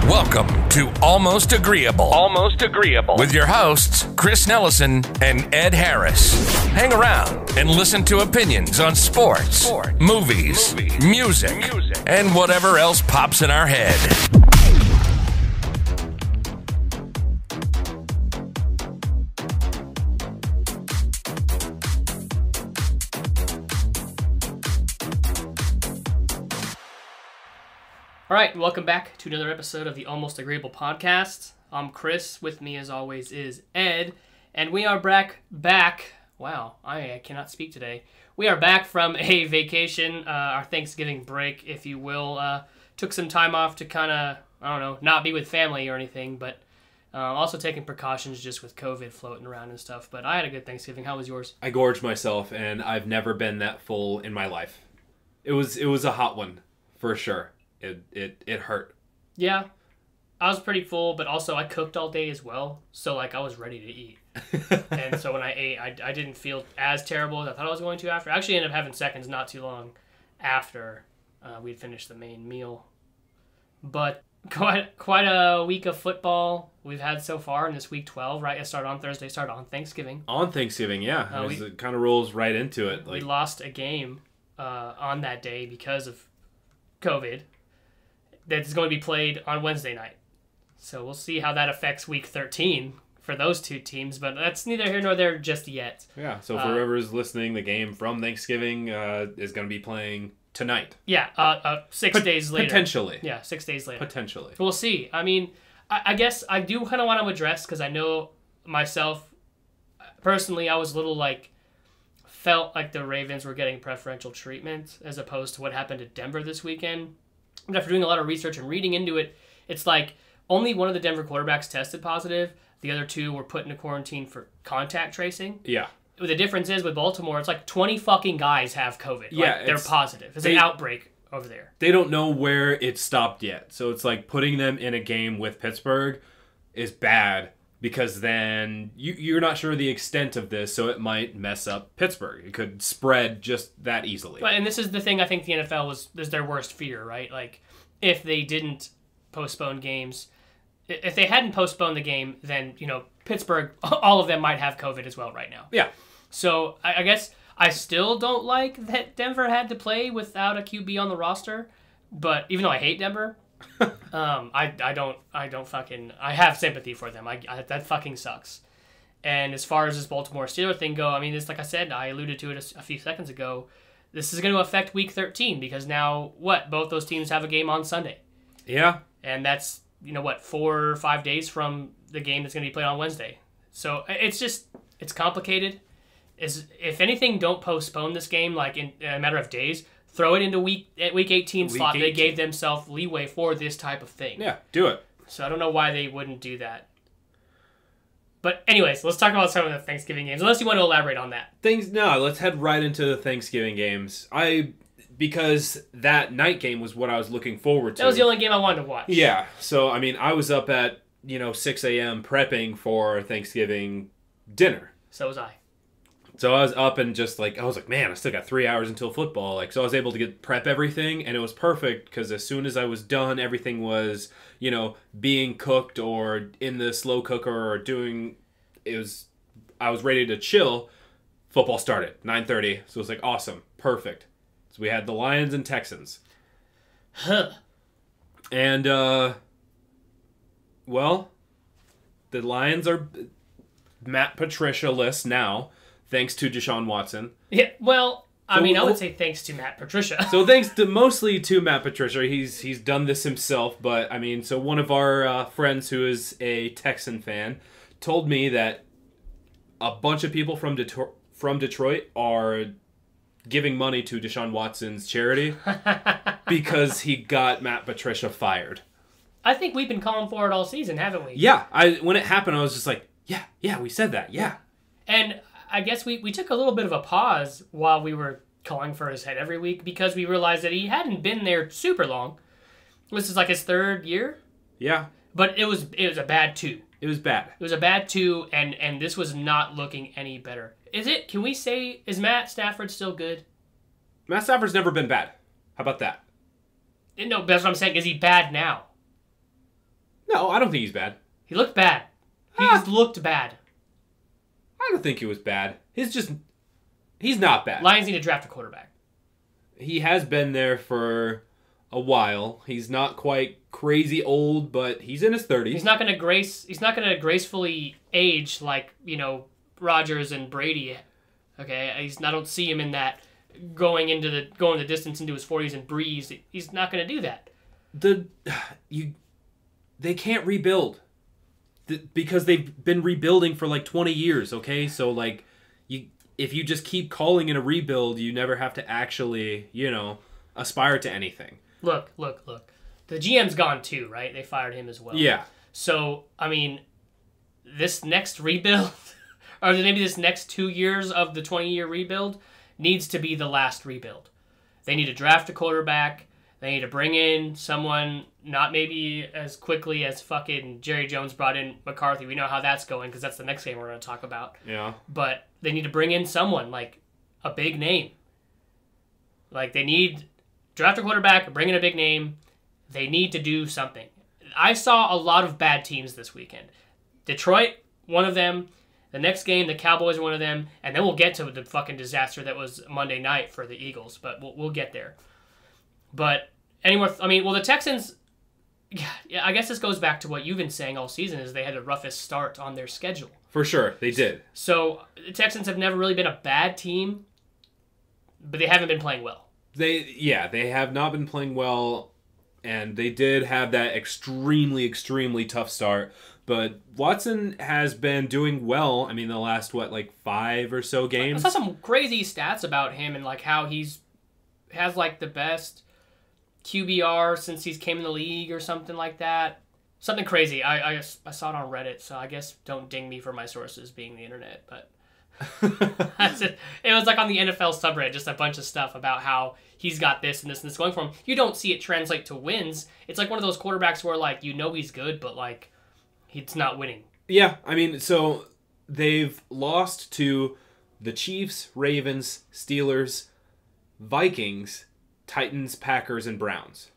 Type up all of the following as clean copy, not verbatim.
Welcome to Almost Agreeable. Almost Agreeable. With your hosts, Chris Nellison and Ed Harris. Hang around and listen to opinions on sports, movies, music, and whatever else pops in our head. All right, welcome back to another episode of the Almost Agreeable podcast. I'm Chris. With me, as always, is Ed, and we are back. Wow, I cannot speak today. We are back from a vacation, our Thanksgiving break, if you will. Took some time off to kind of, not be with family or anything, but also taking precautions just with COVID floating around and stuff. But I had a good Thanksgiving. How was yours? I gorged myself, and I've never been that full in my life. It was a hot one, for sure. It hurt. Yeah, I was pretty full, but also I cooked all day as well, so I was ready to eat. And so when I ate, I didn't feel as terrible as I thought I was going to after. I actually ended up having seconds not too long after we'd finished the main meal. But quite a week of football we've had so far in this week 12, right? It started on Thursday, started on Thanksgiving. On Thanksgiving, yeah. It kind of rolls right into it. We lost a game on that day because of COVID. That's going to be played on Wednesday night. So we'll see how that affects Week 13 for those two teams, but that's neither here nor there just yet. Yeah, so for whoever's listening, the game from Thanksgiving is going to be playing tonight. Yeah, 6 days later. Potentially. Yeah, 6 days later. Potentially. We'll see. I mean, I guess I do kind of want to address, because I know myself, personally, I was a little felt like the Ravens were getting preferential treatment as opposed to what happened at Denver this weekend. And after doing a lot of research and reading into it, it's only one of the Denver quarterbacks tested positive. The other two were put into quarantine for contact tracing. Yeah. The difference is with Baltimore, it's 20 fucking guys have COVID. Yeah. They're positive. It's an outbreak over there. They don't know where it stopped yet. So it's putting them in a game with Pittsburgh is bad because then you're not sure the extent of this, so it might mess up Pittsburgh. It could spread just that easily. And this is the thing I think the NFL is their worst fear, right? If they didn't postpone games, if they hadn't postponed the game, then, Pittsburgh, all of them might have COVID as well right now. Yeah. So I guess I still don't like that Denver had to play without a QB on the roster, but even though I hate Denver, I have sympathy for them. That fucking sucks. And as far as this Baltimore Steelers thing go, it's like I said, I alluded to it a few seconds ago. This is going to affect Week 13 because now both those teams have a game on Sunday. Yeah. And that's 4 or 5 days from the game that's going to be played on Wednesday. So it's complicated. If anything, don't postpone this game in a matter of days. Throw it into week 18 slot. 18. They gave themselves leeway for this type of thing. Yeah, do it. So I don't know why they wouldn't do that. But anyways, let's talk about some of the Thanksgiving games, unless you want to elaborate on that. No, let's head right into the Thanksgiving games. Because that night game was what I was looking forward to. That was the only game I wanted to watch. Yeah, so I was up at 6 a.m. prepping for Thanksgiving dinner. So was I. So I was up and just I was man, I still got 3 hours until football. So I was able to prep everything, and it was perfect because as soon as I was done, everything was, being cooked or in the slow cooker or I was ready to chill. Football started, 9:30. So it was awesome, perfect. So we had the Lions and Texans. Huh. And, the Lions are Matt Patricia-less now. Thanks to Deshaun Watson. Yeah, I would say thanks to Matt Patricia. So thanks mostly to Matt Patricia. He's done this himself, but so one of our friends who is a Texan fan told me that a bunch of people from Detroit are giving money to Deshaun Watson's charity because he got Matt Patricia fired. I think we've been calling for it all season, haven't we? Yeah, when it happened, I was just yeah, we said that, yeah. And I guess we took a little bit of a pause while we were calling for his head every week because we realized that he hadn't been there super long. This is his third year. Yeah. But it was a bad 2. It was bad. It was a bad 2, and this was not looking any better. Can we say, is Matt Stafford still good? Matt Stafford's never been bad. How about that? No, that's what I'm saying. Is he bad now? No, I don't think he's bad. He looked bad. He just looked bad. I don't think he was bad. He's not bad. Lions need to draft a quarterback. He has been there for a while. He's not quite crazy old, but he's in his 30s. He's not going to gracefully age like, Rodgers and Brady. Okay? I don't see him in that going the distance into his 40s and Breeze. He's not going to do that. They can't rebuild because they've been rebuilding for like 20 years, okay? So like if you just keep calling it a rebuild, you never have to actually, aspire to anything. Look. The GM's gone too, right? They fired him as well. Yeah. So, I mean, this next rebuild, or maybe this next 2 years of the 20-year rebuild, needs to be the last rebuild. They need to draft a quarterback. They need to bring in someone, not maybe as quickly as fucking Jerry Jones brought in McCarthy. We know how that's going because that's the next game we're going to talk about. Yeah. But they need to bring in someone, like a big name. Like they need draft a quarterback, bring in a big name. They need to do something. I saw a lot of bad teams this weekend. Detroit, one of them. The next game, the Cowboys are one of them. And then we'll get to the fucking disaster that was Monday night for the Eagles. But we'll get there. But the Texans, yeah, I guess this goes back to what you've been saying all season is they had the roughest start on their schedule. For sure, they did. So the Texans have never really been a bad team, but they haven't been playing well. They have not been playing well, and they did have that extremely, extremely tough start. But Watson has been doing well. I mean, the last, 5 or so games? I saw some crazy stats about him and, how has, the best QBR since he's came in the league or something like that. Something crazy. I saw it on Reddit, so I guess don't ding me for my sources being the internet, but... It was on the NFL subreddit, just a bunch of stuff about how he's got this and this and this going for him. You don't see it translate to wins. It's like one of those quarterbacks where he's good, but he's not winning. Yeah, I mean, so they've lost to the Chiefs, Ravens, Steelers, Vikings, Titans, Packers, and Browns,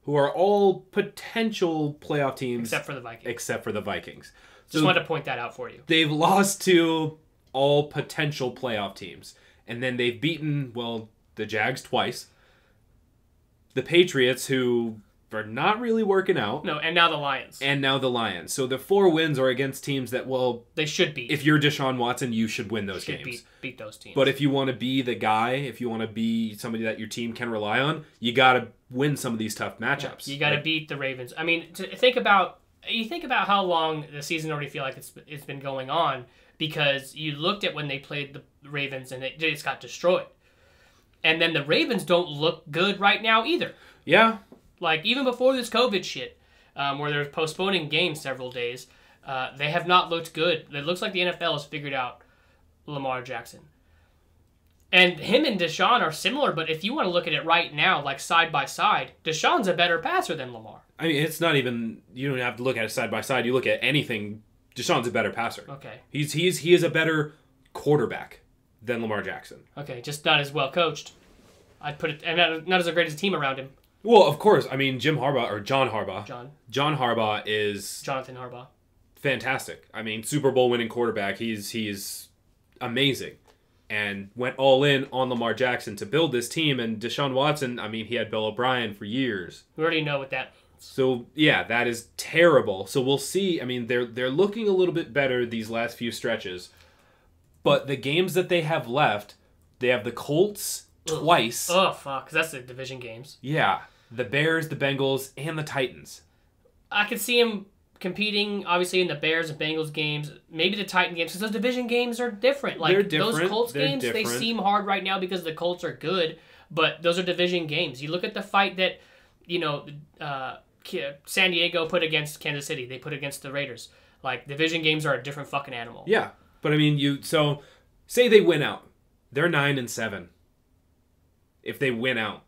who are all potential playoff teams. Except for the Vikings. So just wanted to point that out for you. They've lost to all potential playoff teams. And then they've beaten, the Jags twice. The Patriots, who are not really working out. No, and now the Lions. So the 4 wins are against teams that, they should beat. If you're Deshaun Watson, you should win those games. Beat those teams. But if you want to be the guy, if you want to be somebody that your team can rely on, you got to win some of these tough matchups. Yeah, you got to beat the Ravens. I mean, think about how long the season already feel like it's been going on, because you looked at when they played the Ravens and it just got destroyed. And then the Ravens don't look good right now either. Yeah. Even before this COVID shit, where they're postponing games several days, they have not looked good. It looks like the NFL has figured out Lamar Jackson. And him and Deshaun are similar, but if you want to look at it right now, side by side, Deshaun's a better passer than Lamar. I mean, it's not even, you don't have to look at it side by side. You look at anything, Deshaun's a better passer. Okay. He is a better quarterback than Lamar Jackson. Okay, just not as well coached. I'd put it, and not as great as a team around him. Well, of course. I mean, John Harbaugh is Jonathan Harbaugh. Fantastic. I mean, Super Bowl winning quarterback. He's amazing, and went all in on Lamar Jackson to build this team. And Deshaun Watson, I mean, he had Bill O'Brien for years. We already know what that means. So yeah, that is terrible. So we'll see. I mean, they're looking a little bit better these last few stretches, but the games that they have left, they have the Colts twice. Oh fuck, 'cause that's the division games. Yeah. The Bears, the Bengals, and the Titans. I could see him competing, obviously, in the Bears and Bengals games, maybe the Titan games, because those division games are different. They're different. Those Colts games, different. they seem hard right now because the Colts are good, but those are division games. You look at the fight that, San Diego put against Kansas City. They put against the Raiders. Division games are a different fucking animal. Yeah, but I mean, so say they win out. They're 9-7. If they win out.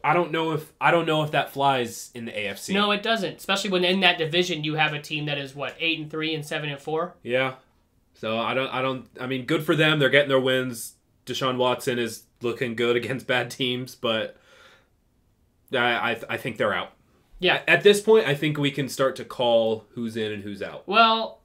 I don't know if that flies in the AFC. No, it doesn't. Especially when in that division you have a team that is 8-3 and 7-4. Yeah. So I mean, good for them. They're getting their wins. Deshaun Watson is looking good against bad teams, but I think they're out. Yeah. At this point, I think we can start to call who's in and who's out. Well,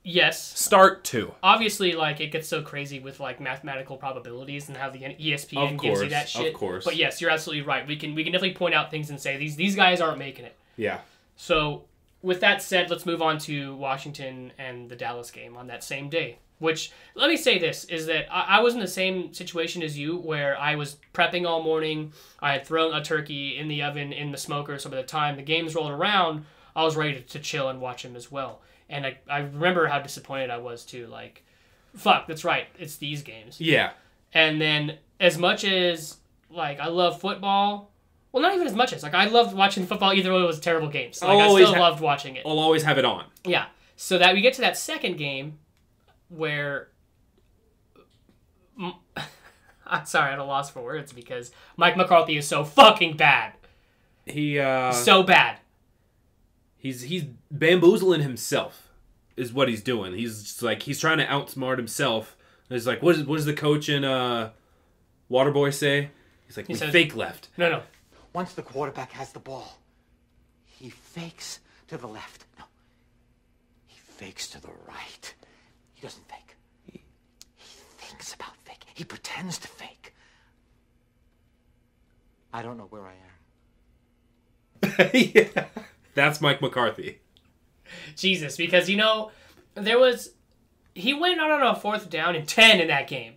yes. Start to. Obviously, like, it gets so crazy with, like, mathematical probabilities and how the ESPN gives you that shit. Of course. But yes, you're absolutely right. We can definitely point out things and say, these guys aren't making it. Yeah. So, with that said, let's move on to Washington and the Dallas game on that same day. Which, let me say this, is that I was in the same situation as you, where I was prepping all morning. I had thrown a turkey in the oven, in the smoker, so by the time the games rolled around, I was ready to chill and watch them as well. And I remember how disappointed I was, too. Like, fuck, that's right, it's these games. Yeah. And then, as much as, like, I love football... Well, not even as much as. Like, I loved watching football either way it was terrible games. Like, I still loved watching it. I'll always have it on. Yeah. So that we get to that second game... where I'm sorry, I'm at a loss for words because Mike McCarthy is so fucking bad. So bad. He's bamboozling himself, is what he's doing. He's just like he's trying to outsmart himself. He's like, what does the coach in Waterboy say? He's like, we fake left. No. Once the quarterback has the ball, he fakes to the left. No, he fakes to the right. He doesn't fake. He thinks about fake. He pretends to fake. I don't know where I am. Yeah. That's Mike McCarthy. Jesus, because, he went out on a 4th down and 10 in that game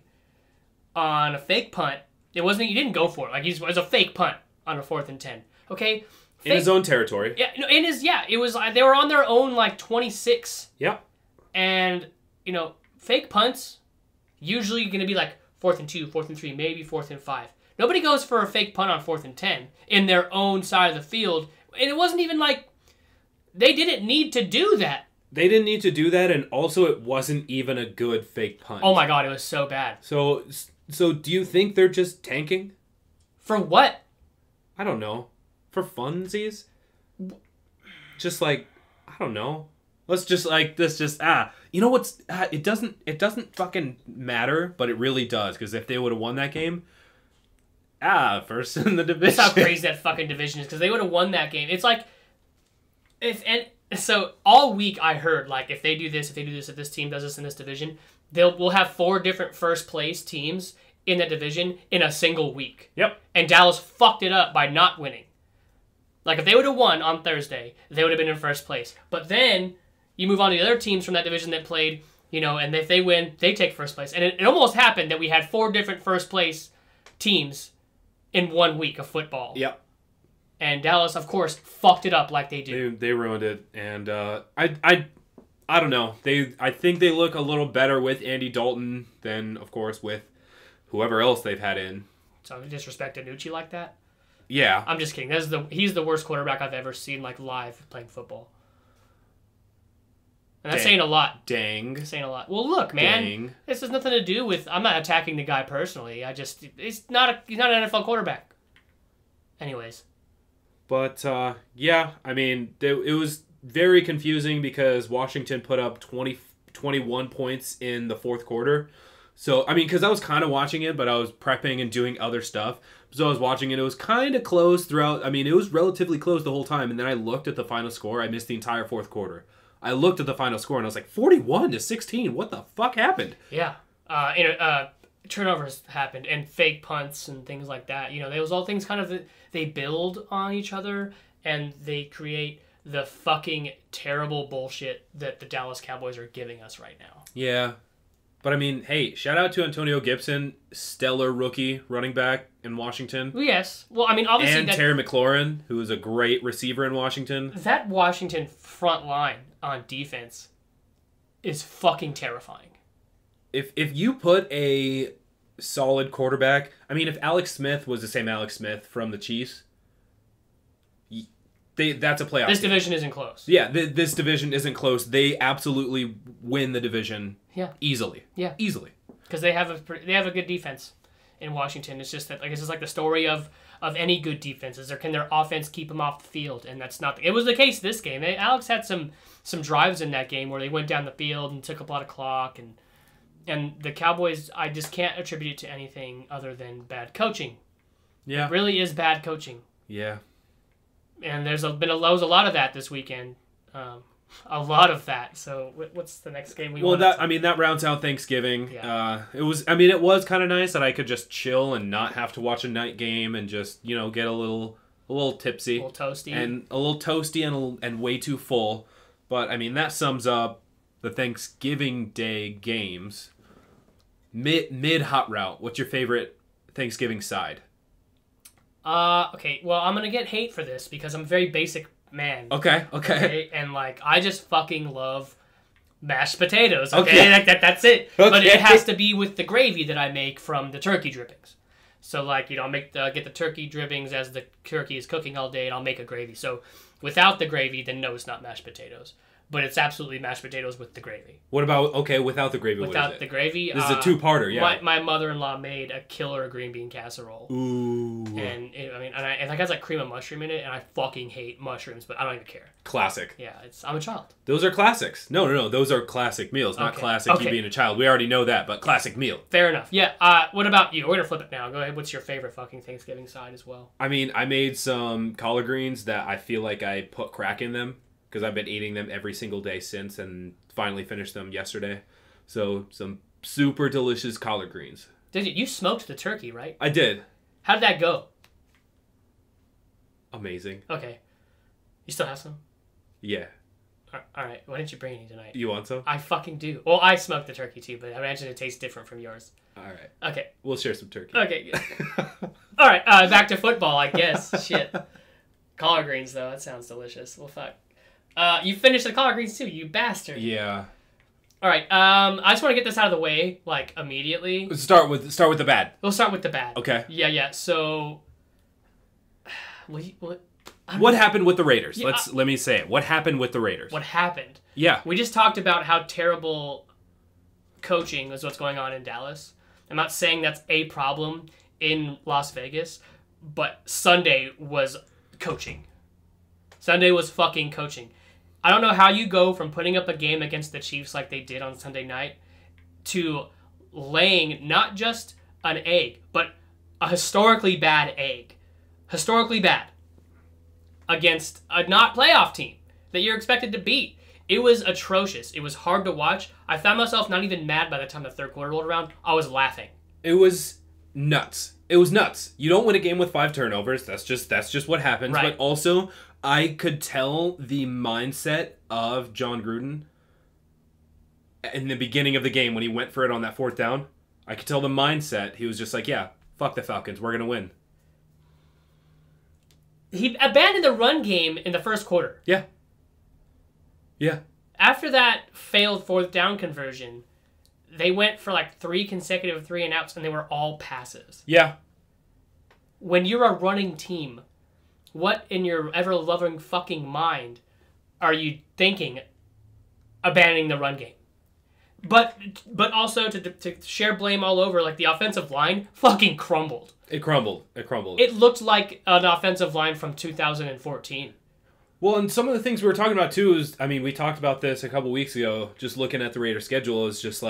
on a fake punt. He didn't go for it. Like, it was a fake punt on a 4th and 10. Okay? In his own territory. Yeah, it was, they were on their own, 26. Yep. And... fake punts usually going to be 4th and 2, 4th and 3, maybe 4th and 5. Nobody goes for a fake punt on 4th and 10 in their own side of the field. And it wasn't even they didn't need to do that. They didn't need to do that, and also it wasn't even a good fake punt. Oh my god, it was so bad. So do you think they're just tanking? For what? I don't know. For funsies? Just I don't know. Let's just you know what's it doesn't fucking matter, but it really does, because if they would have won that game, first in the division. That's how crazy that fucking division is, because they would have won that game. It's so all week I heard if they do this, if this team does this in this division, we'll have 4 different first place teams in that division in a single week. Yep. And Dallas fucked it up by not winning. If they would have won on Thursday, they would have been in first place. But then you move on to the other teams from that division that played, and if they win, they take first place. And it almost happened that we had 4 different first place teams in 1 week of football. Yep. And Dallas, of course, fucked it up like they do. They ruined it. And I don't know. I think they look a little better with Andy Dalton than, of course, with whoever else they've had in. So you disrespect Danucci like that? Yeah. I'm just kidding. He's the worst quarterback I've ever seen live playing football. And that's saying a lot. Dang. Saying a lot. Well, look, man. Dang. This has nothing to do with... I'm not attacking the guy personally. He's not an NFL quarterback. Anyways. But, yeah, I mean, it was very confusing because Washington put up 21 points in the 4th quarter. So, I mean, because I was kind of watching it, but I was prepping and doing other stuff. So I was watching it. It was kind of close throughout. I mean, it was relatively close the whole time. And then I looked at the final score. I missed the entire 4th quarter. I looked at the final score and I was like, 41-16. What the fuck happened? Yeah. Turnovers happened and fake punts and things like that. Those all things kind of, they build on each other and they create the fucking terrible bullshit that the Dallas Cowboys are giving us right now. Yeah. But I mean, hey, shout out to Antonio Gibson, stellar rookie running back in Washington. Yes. Well, I mean, obviously... And Terry McLaurin, who is a great receiver in Washington. That Washington front line on defense is fucking terrifying. If you put a solid quarterback... I mean, if Alex Smith was the same Alex Smith from the Chiefs, that's a playoff This team. division isn't close. Yeah, this division isn't close. They absolutely win the division easily. Yeah. Easily. Because they have a good defense in Washington. It's just that this is the story of any good defenses. Can their offense keep them off the field? And that's not... It was the case this game. Alex had some drives in that game where they went down the field and took up a lot of clock. And the Cowboys, I just can't attribute it to anything other than bad coaching. Yeah. It really is bad coaching. Yeah. And there was a lot of that this weekend. A lot of that. So what's the next game we want? Well, that rounds out Thanksgiving. Yeah. It was kind of nice that I could just chill and not have to watch a night game and just, get a little tipsy. A little toasty. And a little toasty and way too full. But, that sums up the Thanksgiving Day games. Mid hot route, what's your favorite Thanksgiving side? Okay, well, I'm gonna get hate for this because I'm a very basic man. Okay. And, I just fucking love mashed potatoes, okay? That's it. Okay. But it has to be with the gravy that I make from the turkey drippings. So, I'll get the turkey drippings as the turkey is cooking all day, and I'll make a gravy. So, without the gravy, then no, it's not mashed potatoes. But it's absolutely mashed potatoes with the gravy. What about, without the gravy, without the gravy? This is a two-parter, yeah. My mother-in-law made a killer green bean casserole. Ooh. And, it has, cream of mushroom in it, and I fucking hate mushrooms, but I don't even care. Classic. Yeah, I'm a child. Those are classics. No. Those are classic meals, not classic you being a child. We already know that, but classic meal. Fair enough. Yeah, what about you? We're going to flip it now. Go ahead. What's your favorite fucking Thanksgiving side as well? I made some collard greens that I feel like I put crack in them because I've been eating them every single day since and finally finished them yesterday. So, some super delicious collard greens. Did you? You smoked the turkey, right? I did. How did that go? Amazing. Okay. You still have some? Yeah. All right. Why didn't you bring any tonight? You want some? I fucking do. Well, I smoked the turkey too, but I imagine it tastes different from yours. All right. Okay. We'll share some turkey. Okay. All right. Back to football, I guess. Shit. Collard greens, though. That sounds delicious. Well, fuck. You finished the collard greens too, you bastard. Yeah. All right. I just want to get this out of the way, immediately. Let's start with the bad. We'll start with the bad. Okay. Yeah. So, what happened with the Raiders? Yeah, Let me say it. What happened with the Raiders? What happened? Yeah. We just talked about how terrible coaching is what's going on in Dallas. I'm not saying that's a problem in Las Vegas, but Sunday was coaching. Sunday was fucking coaching. I don't know how you go from putting up a game against the Chiefs like they did on Sunday night to laying not just an egg, but a historically bad egg. Historically bad. Against a not playoff team that you're expected to beat. It was atrocious. It was hard to watch. I found myself not even mad by the time the third quarter rolled around. I was laughing. It was nuts. It was nuts. You don't win a game with 5 turnovers. That's just what happens. Right. But also, I could tell the mindset of John Gruden in the beginning of the game when he went for it on that 4th down. I could tell the mindset. He was just like, yeah, fuck the Falcons. We're going to win. He abandoned the run game in the first quarter. Yeah. Yeah. After that failed 4th down conversion, they went for 3 consecutive 3-and-outs, and they were all passes. Yeah. When you're a running team, what in your ever-loving fucking mind are you thinking abandoning the run game? But also to share blame all over, the offensive line fucking crumbled. It crumbled. It looked like an offensive line from 2014. Well, and some of the things we were talking about, too, is, we talked about this a couple weeks ago, just looking at the Raiders' schedule, is just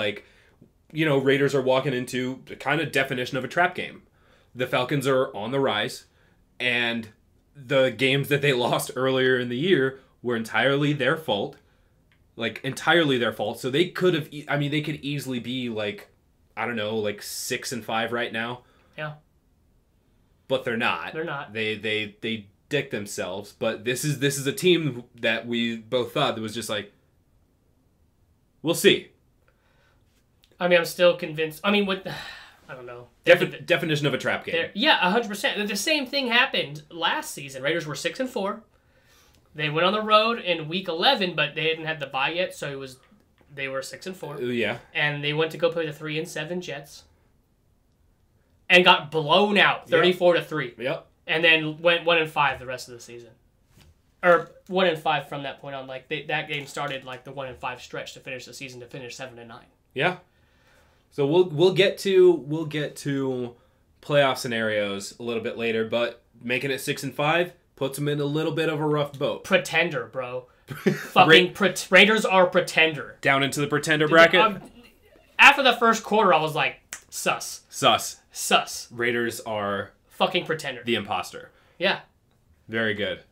Raiders are walking into the kind of definition of a trap game. The Falcons are on the rise, and the games that they lost earlier in the year were entirely their fault. Entirely their fault. So they could have, they could easily be 6-5 right now. Yeah. But they're not. They're not. They dick themselves. But this is a team that we both thought that was just we'll see. I'm still convinced. I don't know. Definition of a trap game. Yeah, 100%. The same thing happened last season. Raiders were 6-4. They went on the road in week 11, but they hadn't had the bye yet, so they were 6-4. Yeah. And they went to go play the 3-7 Jets. And got blown out 34-3. Yep. And then went 1-5 the rest of the season. Or 1-5 from that point on. That game started the 1-5 stretch to finish the season, to finish 7-9. Yeah. So we'll get to playoff scenarios a little bit later, but making it 6-5 puts them in a little bit of a rough boat. Pretender, bro. Fucking Raiders are pretender. Down into the pretender bracket. After the first quarter, I was like, sus. Raiders are fucking pretender. The imposter. Yeah. Very good.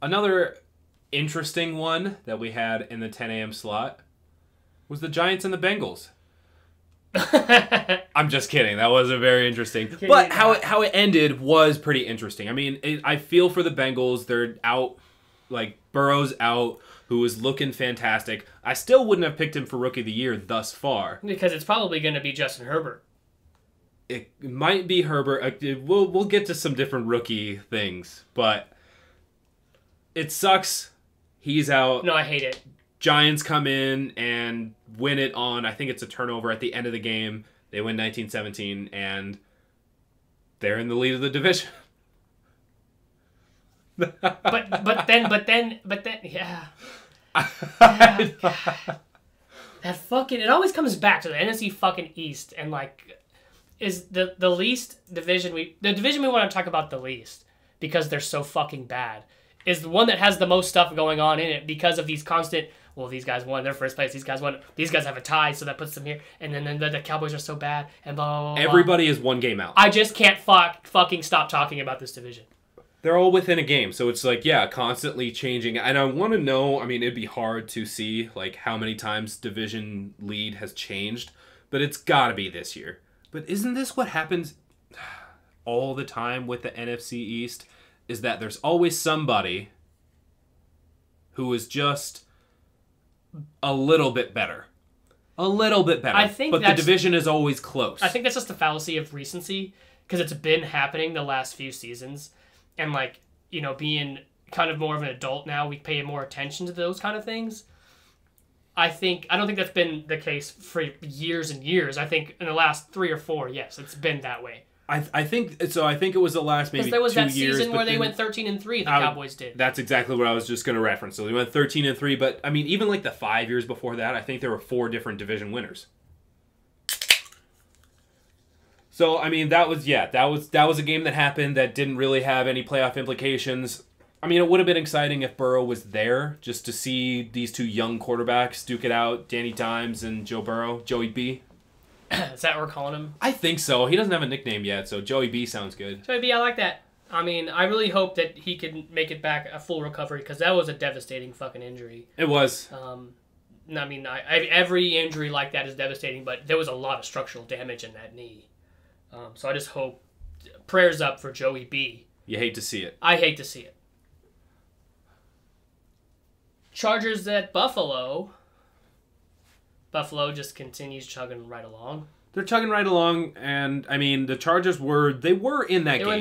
Another interesting one that we had in the 10 a.m. slot was the Giants and the Bengals. I'm just kidding. That wasn't very interesting. But how it ended was pretty interesting. I mean, I feel for the Bengals. They're out. Like, Burrow's out, who is looking fantastic. I still wouldn't have picked him for Rookie of the Year thus far. Because it's probably going to be Justin Herbert. It might be Herbert. We'll get to some different rookie things, but it sucks. He's out. No, I hate it. Giants come in and win it on, I think it's a turnover at the end of the game. They win 19-17, and they're in the lead of the division. but then, yeah. That fucking, it always comes back to the NFC fucking East, and like, is the least division the division we want to talk about the least, because they're so fucking bad, is the one that has the most stuff going on in it because of these constant, well, these guys won their first place, these guys have a tie, so that puts them here, and then the Cowboys are so bad, and blah, blah, blah. Everybody is one game out. I just can't fucking stop talking about this division. They're all within a game, so it's like, yeah, constantly changing. And I want to know, I mean, it'd be hard to see, like, how many times division lead has changed, but it's got to be this year. But isn't this what happens all the time with the NFC East? Is that there's always somebody who is just a little bit better. A little bit better. But the division is always close. I think that's just the fallacy of recency, because it's been happening the last few seasons. And, like, you know, being kind of more of an adult now, we pay more attention to those kind of things. I don't think that's been the case for years and years. I think in the last 3 or 4, yes, it's been that way. I think it was the last maybe 2 years. Because there was that season where they went 13-3, the Cowboys did. That's exactly what I was just going to reference. So they went 13-3, but, I mean, even like the 5 years before that, I think there were 4 different division winners. So, I mean, that was a game that happened that didn't really have any playoff implications. I mean, it would have been exciting if Burrow was there, just to see these 2 young quarterbacks duke it out, Danny Dimes and Joe Burrow, Joey B. Is that what we're calling him? I think so. He doesn't have a nickname yet, so Joey B sounds good. Joey B, I like that. I mean, I really hope that he can make it back a full recovery, because that was a devastating fucking injury. It was. I mean, every injury like that is devastating, but there was a lot of structural damage in that knee. So I just hope, prayers up for Joey B. You hate to see it. I hate to see it. Chargers at Buffalo. Buffalo just continues chugging right along. They're chugging right along, and I mean the Chargers were in that game.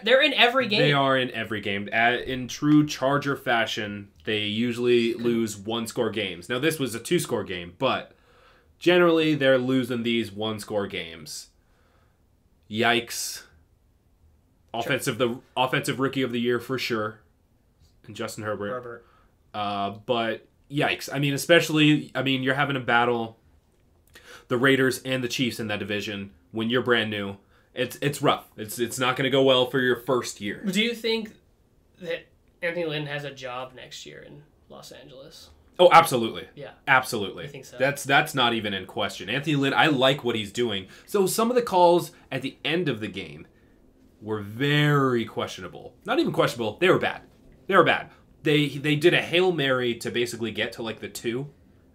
They're in every game. They are in every game. In true Charger fashion, they usually lose 1-score games. Now this was a 2-score game, but generally they're losing these 1-score games. Yikes. Offensive Rookie of the Year for sure. And Justin Herbert. But yikes. I mean, especially, you're having a battle, the Raiders and the Chiefs in that division, when you're brand new. It's rough. It's not going to go well for your first year. Do you think that Anthony Lynn has a job next year in Los Angeles? Oh, absolutely. Yeah. Absolutely. I think so. That's not even in question. Anthony Lynn, I like what he's doing. So some of the calls at the end of the game were very questionable. Not even questionable. They were bad. They did a Hail Mary to basically get to like the 2,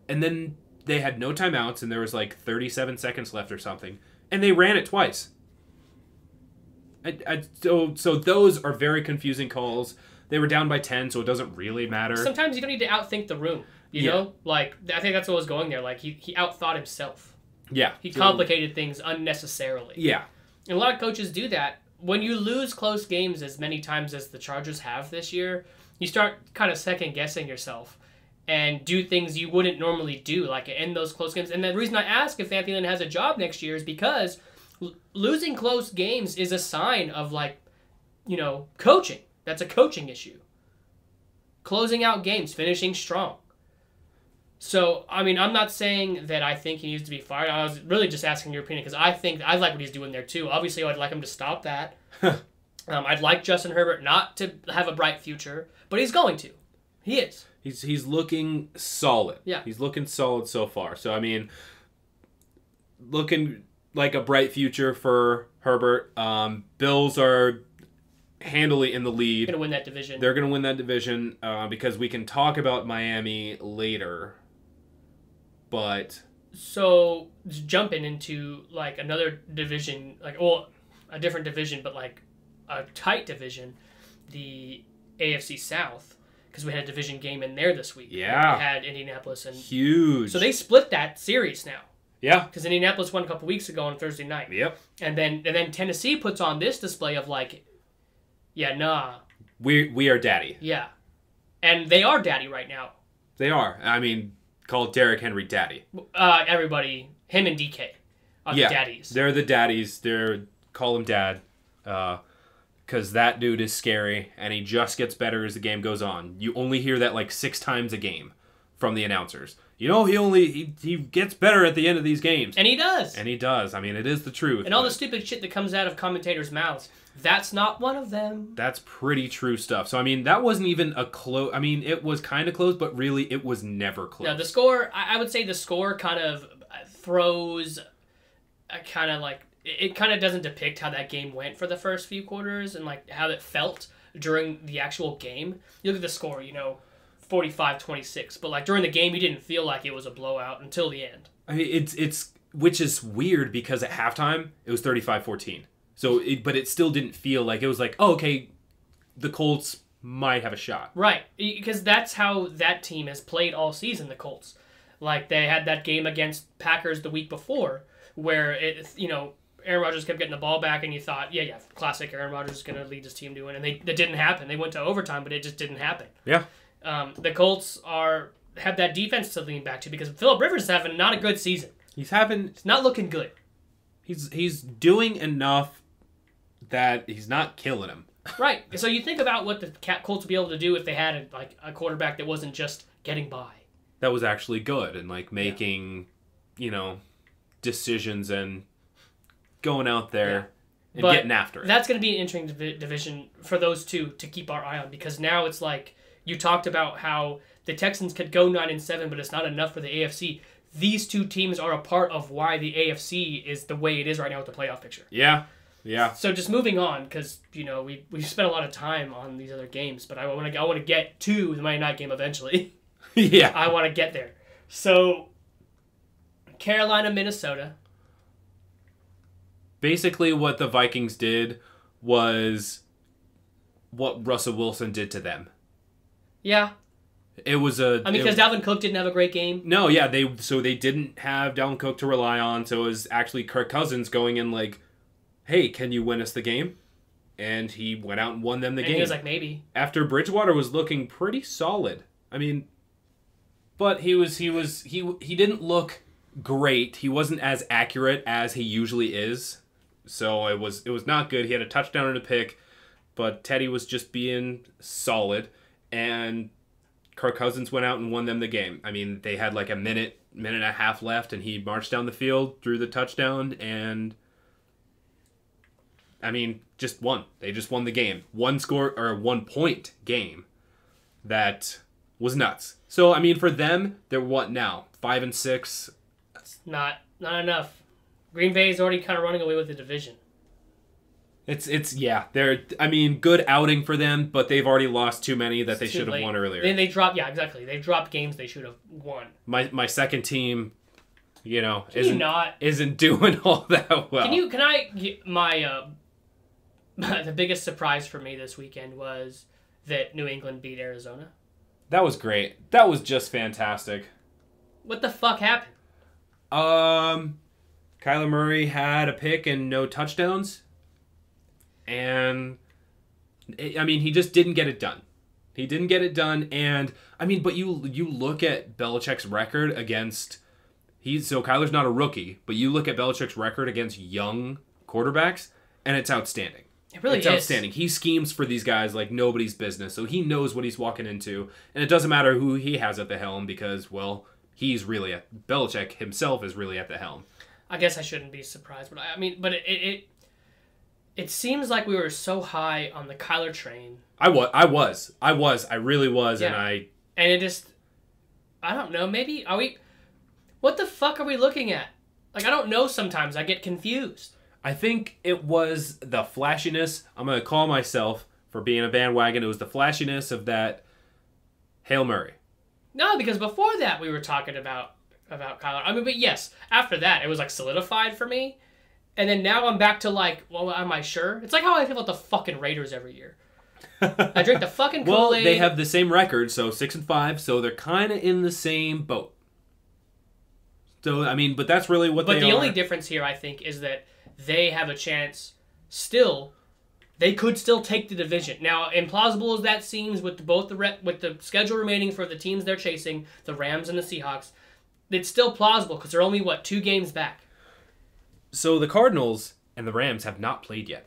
and then they had no timeouts, and there was like 37 seconds left or something, and they ran it twice. So those are very confusing calls. They were down by 10, so it doesn't really matter. Sometimes you don't need to outthink the room. You know? Like, I think that's what was going there. Like, he outthought himself. Yeah. He complicated things unnecessarily. Yeah. And a lot of coaches do that. When you lose close games as many times as the Chargers have this year, you start kind of second-guessing yourself and do things you wouldn't normally do, like end those close games. And the reason I ask if Anthony Lynn has a job next year is because losing close games is a sign of, like, you know, coaching. That's a coaching issue. Closing out games, finishing strong. So, I mean, I'm not saying that I think he needs to be fired. I was really just asking your opinion because I like what he's doing there too. Obviously, I'd like him to stop that. I'd like Justin Herbert not to have a bright future, but he's going to. He is. He's looking solid. Yeah. He's looking solid so far. So, I mean, looking like a bright future for Herbert. Bills are handily in the lead. Gonna win that division. They're going to win that division because we can talk about Miami later. But so jumping into like another division, like a different division, but like a tight division, the AFC South, because we had a division game in there this week. Yeah, we had Indianapolis and huge. So they split that series now. Yeah, because Indianapolis won a couple weeks ago on Thursday night. Yep. And then Tennessee puts on this display of like, yeah, nah. We are daddy. Yeah, and they are daddy right now. They are. I mean, call Derrick Henry daddy. Everybody, him and DK are the daddies. They're the daddies. Call him dad. Because that dude is scary, and he just gets better as the game goes on. You only hear that like 6 times a game from the announcers. You know, he gets better at the end of these games. And he does. And he does. I mean, it is the truth. And all the stupid shit that comes out of commentators' mouths, that's not one of them. That's pretty true stuff. So, I mean, that wasn't even a close... I mean, it was kind of close, but really, it was never close. No, the score... I would say the score kind of throws... kind of like... It kind of doesn't depict how that game went for the first few quarters and like how it felt during the actual game. You look at the score, 45-26, but like during the game you didn't feel like it was a blowout until the end. I mean, it's which is weird because at halftime it was 35-14. So but it still didn't feel like it was like, oh, okay, the Colts might have a shot. Right, because that's how that team has played all season, the Colts. Like they had that game against Packers the week before where Aaron Rodgers kept getting the ball back, and you thought, yeah, classic Aaron Rodgers is going to lead his team to win. And that didn't happen. They went to overtime, but it just didn't happen. Yeah. The Colts have that defense to lean back to because Phillip Rivers is having not a good season. It's not looking good. He's doing enough that he's not killing him. Right. So you think about what the Colts would be able to do if they had a quarterback that wasn't just getting by. That was actually good and like making, decisions and going out there and getting after it. That's going to be an interesting division for those two to keep our eye on because now it's like you talked about how the Texans could go 9-7, but it's not enough for the AFC. These two teams are a part of why the AFC is the way it is right now with the playoff picture. Yeah. Yeah. So just moving on because we've spent a lot of time on these other games, but I want to get to the Monday night game eventually. Yeah. I want to get there. So Carolina, Minnesota. Basically, what the Vikings did was what Russell Wilson did to them. Yeah. It was because Dalvin Cook didn't have a great game. No, yeah, they didn't have Dalvin Cook to rely on, so it was actually Kirk Cousins going in like, hey, can you win us the game? And he went out and won them the game. He was like, maybe. After Bridgewater was looking pretty solid. I mean, but he didn't look great. He wasn't as accurate as he usually is. So it was not good. He had a touchdown and a pick, but Teddy was just being solid, and Kirk Cousins went out and won them the game. I mean, they had like a minute and a half left, and he marched down the field, threw the touchdown, and I mean, just won. They just won the game. 1 point game. That was nuts. So I mean, for them, they're what now? 5-6. That's not enough. Green Bay is already kind of running away with the division. They're good outing for them, but they've already lost too many that they should have won earlier. Then they dropped, exactly. They dropped games they should have won. My second team, isn't doing all that well. Can I get my the biggest surprise for me this weekend was that New England beat Arizona. That was great. That was just fantastic. What the fuck happened? Kyler Murray had a pick and no touchdowns. And, he just didn't get it done. He didn't get it done. And, but you look at Belichick's record against... So Kyler's not a rookie, but you look at Belichick's record against young quarterbacks, and it's outstanding. It really is. It's outstanding. He schemes for these guys like nobody's business, so he knows what he's walking into. And it doesn't matter who he has at the helm because, well, Belichick himself is really at the helm. I guess I shouldn't be surprised, but it seems like we were so high on the Kyler train. I was. I really was, yeah. And it just, I don't know, maybe, what the fuck are we looking at? Like, I don't know sometimes. I get confused. I think it was the flashiness. I'm going to call myself for being a bandwagon. It was the flashiness of that Hail Mary. No, because before that we were talking about Kyler. I mean, but yes, after that it was like solidified for me. And then now I'm back to like, well, am I sure? It's like how I feel about the fucking Raiders every year. I drink the fucking Kool-Aid. Well, they have the same record, so 6-5, so they're kind of in the same boat. So, I mean, but that's really what they are. But the only difference here, I think, is that they have a chance still. They could still take the division. Now, implausible as that seems with with the schedule remaining for the teams they're chasing, the Rams and the Seahawks, it's still plausible because they're only, 2 games back. So the Cardinals and the Rams have not played yet.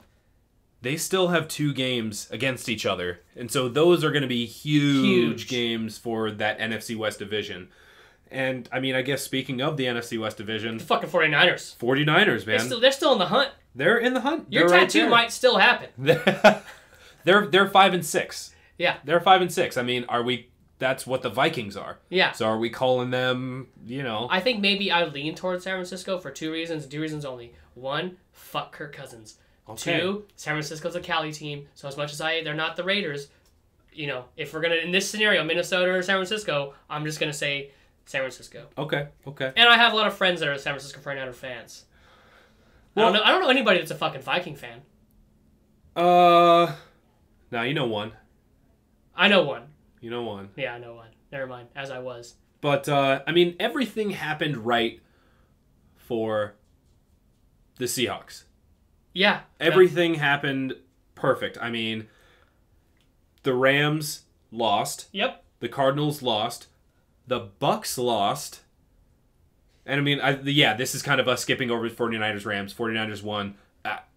They still have 2 games against each other. And so those are going to be huge games for that NFC West division. And, I mean, I guess speaking of the NFC West division... The fucking 49ers. 49ers, man. They're still in the hunt. They're in the hunt. Your tattoo might still happen. They're 5-6. Yeah. They're 5-6. I mean, are we... That's what the Vikings are. Yeah. So are we calling them, I think maybe I lean towards San Francisco for 2 reasons. 2 reasons only. 1, fuck Kirk Cousins. Okay. 2, San Francisco's a Cali team, so as much as they're not the Raiders, if we're gonna, in this scenario, Minnesota or San Francisco, I'm just gonna say San Francisco. Okay. And I have a lot of friends that are San Francisco 49er fans. Well, I don't know anybody that's a fucking Viking fan. Now you know one. I know one. You know one. Yeah, I know one. Never mind, as I was. But, I mean, everything happened right for the Seahawks. Yeah. Everything happened perfect. I mean, the Rams lost. Yep. The Cardinals lost. The Bucks lost. And, I mean, this is kind of us skipping over 49ers, Rams. 49ers won.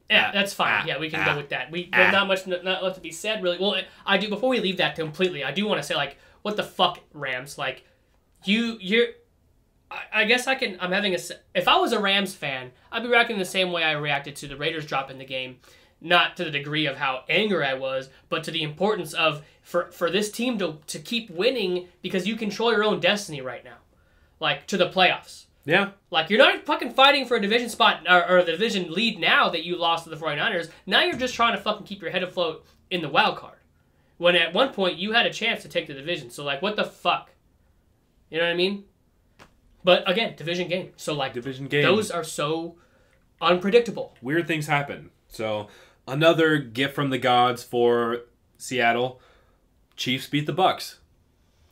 That's fine. We can go with that. There's not much not left to be said, really. Well, I do. Before we leave that completely, I do want to say, like, what the fuck, Rams? Like, you're. I guess I can. I'm having a. If I was a Rams fan, I'd be reacting the same way I reacted to the Raiders dropping the game, not to the degree of how angry I was, but to the importance of for this team to keep winning because you control your own destiny right now, like to the playoffs. Yeah. Like, you're not fucking fighting for a division spot or the division lead now that you lost to the 49ers. Now you're just trying to fucking keep your head afloat in the wild card. When at one point you had a chance to take the division. So, like, what the fuck? You know what I mean? But, again, division game. So, like, division game. Those are so unpredictable. Weird things happen. So, another gift from the gods for Seattle. Chiefs beat the Bucks.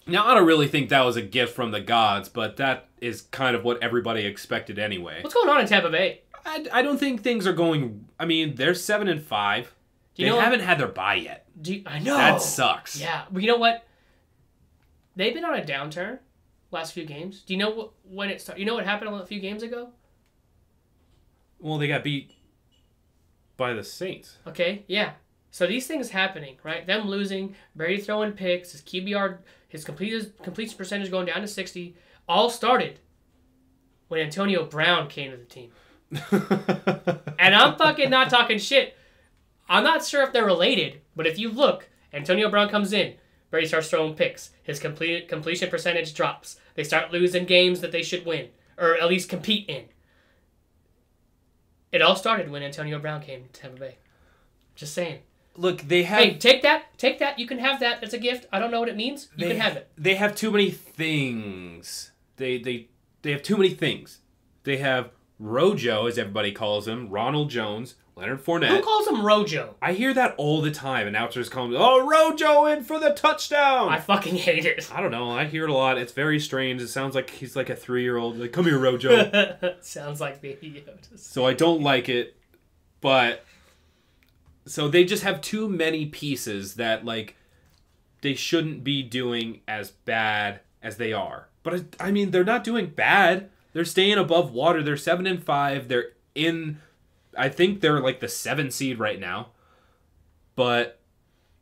Now, I don't really think that was a gift from the gods, but that is kind of what everybody expected anyway. What's going on in Tampa Bay? I don't think things are going... I mean, they're 7-5. They haven't had their bye yet. I know. That sucks. Yeah. But you know what? They've been on a downturn last few games. Do you know when it started? You know what happened a few games ago? Well, they got beat by the Saints. Okay, yeah. So these things happening, right? Them losing, Brady throwing picks, his QBR, his completion percentage going down to 60, all started when Antonio Brown came to the team. And I'm fucking not talking shit. I'm not sure if they're related, but if you look, Antonio Brown comes in, Brady starts throwing picks, his completion percentage drops. They start losing games that they should win, or at least compete in. It all started when Antonio Brown came to Tampa Bay. Just saying. Look, they have... Hey, take that. You can have that. It's a gift. I don't know what it means. You can have it. They have too many things. They have too many things. They have Rojo, as everybody calls him, Ronald Jones, Leonard Fournette. Who calls him Rojo? I hear that all the time. Announcers call him, "Oh, Rojo in for the touchdown." I fucking hate it. I don't know. I hear it a lot. It's very strange. It sounds like he's like a 3-year-old. Like, come here, Rojo. Sounds like Baby Yoda. So I don't like it, but... So they just have too many pieces that, like, they shouldn't be doing as bad as they are. But, I mean, they're not doing bad. They're staying above water. They're 7-5. They're in... I think they're, like, the 7 seed right now. But...